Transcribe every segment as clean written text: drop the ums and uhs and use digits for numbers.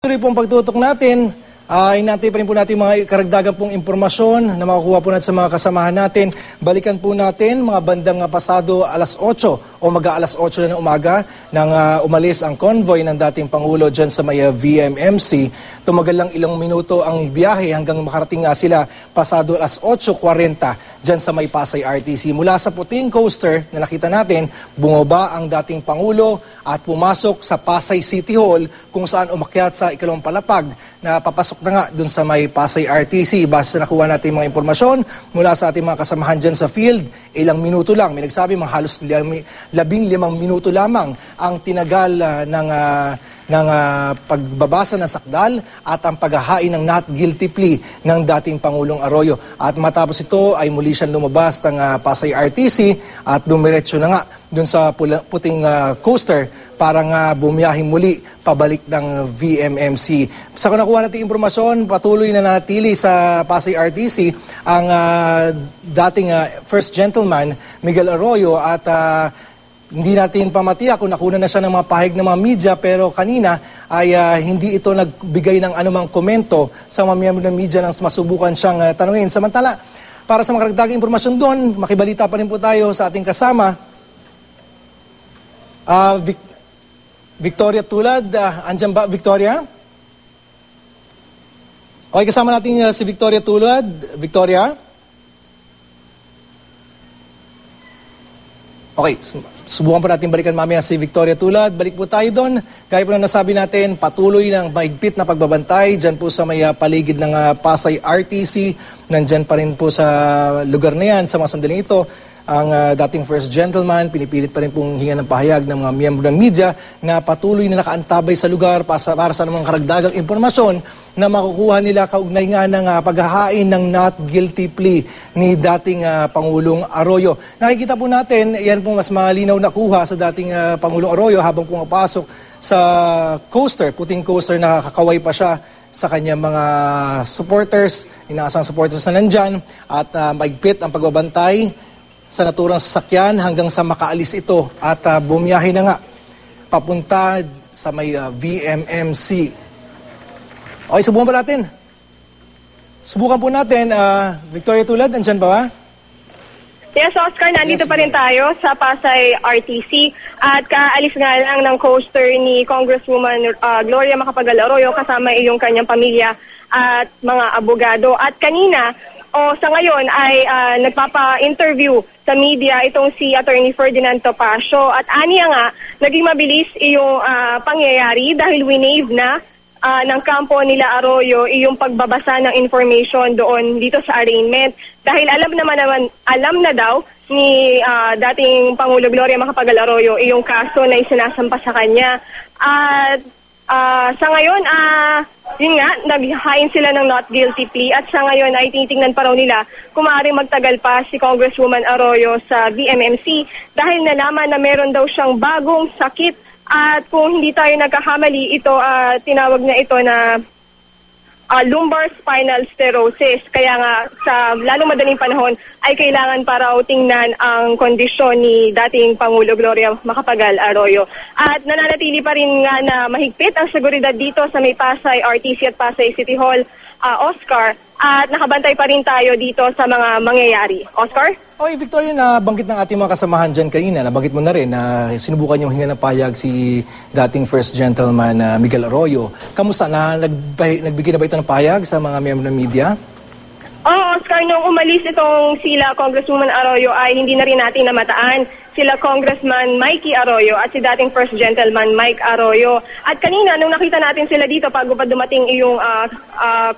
patuloy pong pagtutok natin, hinantay pa rin po natin mga karagdagan pong impormasyon na makukuha po natin sa mga kasamahan natin. Balikan po natin mga bandang pasado alas 8 o mag-aalas 8 na ng umaga nang umalis ang convoy ng dating Pangulo dyan sa may VMMC. Tumagal lang ilang minuto ang biyahe hanggang makarating sila pasado alas 8:40 dyan sa may Pasay RTC. Mula sa puting coaster na nakita natin, bumaba ang dating Pangulo at pumasok sa Pasay City Hall kung saan umakyat sa ikalawang palapag na papasok na nga dun sa may Pasay RTC. Basta nakuha natin mga impormasyon mula sa ating mga kasamahan dyan sa field, ilang minuto lang. May nagsabi mga halos 15 minuto lamang ang tinagal ng pagbabasa ng sakdal at ang paghahain ng not guilty plea ng dating Pangulong Arroyo. At matapos ito ay muli siyang lumabas ng Pasay RTC at dumiretso na nga dun sa puting coaster para nga bumiyahing muli pabalik ng VMMC. Sa nakuha natin impormasyon, patuloy na nanatili sa Pasay RTC ang dating First Gentleman Miguel Arroyo at hindi natin pamatiyak kung nakuna na siya ng mga pahig ng mga media, pero kanina ay hindi ito nagbigay ng anumang komento sa mga miyembro ng media nang masubukan siyang tanungin. Samantala, para sa mga karagdagang impormasyon doon, makibalita pa rin po tayo sa ating kasama. Victoria Tulad, andyan ba Victoria? Okay, kasama natin si Victoria Tulad. Victoria? Okay, subukan pa natin balikan mamaya si Victoria Tulad. Balik po tayo doon. Gaya po na nasabi natin, patuloy ng mahigpit na pagbabantay dyan po sa may paligid ng Pasay RTC. Nandyan pa rin po sa lugar na yan, sa mga sandaling ito. Ang dating First Gentleman, pinipilit pa rin pong hinga ng pahayag ng mga miyembro ng media na patuloy na nakaantabay sa lugar para sa anumang karagdagang impormasyon na makukuha nila kaugnay nga ng paghahain ng not guilty plea ni dating Pangulong Arroyo. Nakikita po natin, yan po mas malinaw na kuha sa dating Pangulong Arroyo habang pumapasok sa coaster, puting coaster na kakaway pa siya sa kanyang mga supporters, inaasang supporters na nandyan at maigpit ang pagbabantay sa naturang sasakyan hanggang sa makaalis ito at bumiyahe na nga papunta sa may VMMC. Okay, subukan pa natin. Subukan po natin. Victoria Tulad, andyan ba ba? Yes, Oscar, nandito pa rin tayo sa Pasay RTC at kaalis nga lang ng coaster ni Congresswoman Gloria Macapagal Arroyo kasama iyong kanyang pamilya at mga abogado. At kanina, sa ngayon ay nagpapa-interview sa media itong si Attorney Ferdinand Topacio at aniya nga naging mabilis iyong pangyayari dahil winave na ng kampo nila Arroyo iyong pagbabasa ng information doon dito sa arraignment dahil alam na daw ni dating Pangulo Gloria Macapagal Arroyo iyong kaso na isinasampa sa kanya at sa ngayon, yun nga, naghahain sila ng not guilty plea at sa ngayon ay tinitingnan pa raw nila kung maaaring magtagal pa si Congresswoman Arroyo sa VMMC dahil nalaman na meron daw siyang bagong sakit at kung hindi tayo nagkakamali, ito tinawag na ito na lumbar spinal stenosis. Kaya nga sa lalong madaling panahon ay kailangan para tingnan ang kondisyon ni dating Pangulo Gloria Macapagal Arroyo. At nananatili pa rin nga na mahigpit ang seguridad dito sa may Pasay RTC at Pasay City Hall, Oscar. At nakabantay pa rin tayo dito sa mga mangyayari. Oscar? Okay, Victoria, nabanggit ng ating mga kasamahan dyan kanina, nabanggit mo na rin na sinubukan yung hinga ng pahayag si dating First Gentleman Miguel Arroyo. Kamusta na? Nagbigay na ba ito ng pahayag sa mga miyembro ng media? Oscar, nung umalis itong sila Congresswoman Arroyo ay hindi na rin natin namataan sila Congressman Mikey Arroyo at si dating First Gentleman Mike Arroyo. At kanina, nung nakita natin sila dito bago pa dumating iyong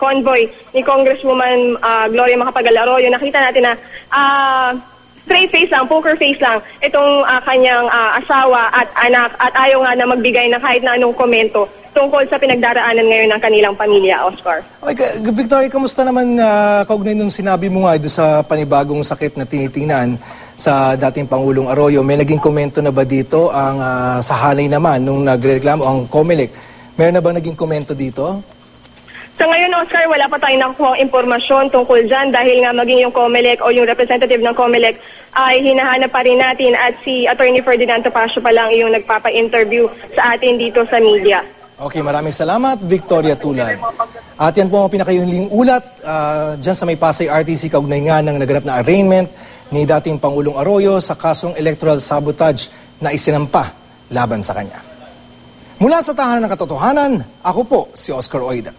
convoy ni Congresswoman Gloria Macapagal Arroyo, nakita natin na straight face lang, poker face lang itong kanyang asawa at anak at ayaw nga na magbigay ng kahit na anong komento tungkol sa pinagdaraanan ngayon ng kanilang pamilya, Oscar. Okay, Victoria, kamusta naman kaugnay nung sinabi mo nga doon sa panibagong sakit na tinitingnan sa dating Pangulong Arroyo? May naging komento na ba dito ang sa hanay naman nung nagreklamo ang COMELEC? Meron na ba naging komento dito? Sa ngayon, Oscar, wala pa tayong nakuha impormasyon tungkol dyan dahil nga maging yung COMELEC o yung representative ng COMELEC ay hinahanap pa rin natin at si Attorney Ferdinand Topacio pa lang yung nagpapa-interview sa atin dito sa media. Okay, maraming salamat, Victoria Tulad. At yan po ang pinakayuling ulat dyan sa may Pasay RTC kaugnay nga ng naganap na arraignment ni dating Pangulong Arroyo sa kasong electoral sabotage na isinampa laban sa kanya. Mula sa tahanan ng katotohanan, ako po si Oscar Oida.